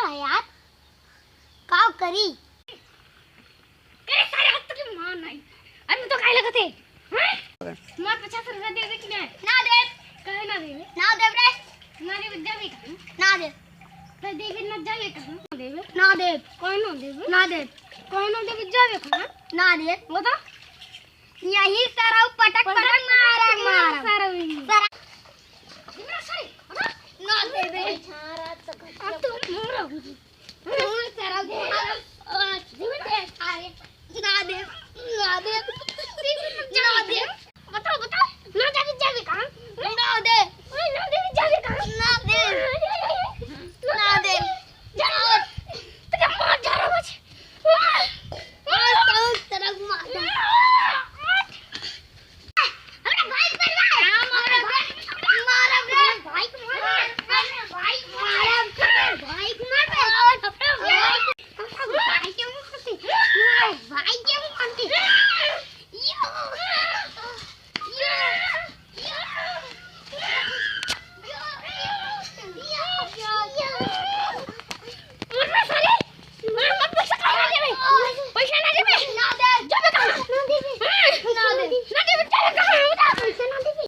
है यार काव करी करे सारे हाथ की मां नहीं अरे तो काय लगते हैं मार 50 रुपया दे दे कि नहीं ना दे कहे ना दे रे ना दे जावे का ना दे तो देवे ना जावे का देवे ना दे कोई ना देवे ना दे कोई ना देवे जावे का ना दे बता यही सारा पटक मारा सारा सारा इमरा सही ना दे अब तो मोरा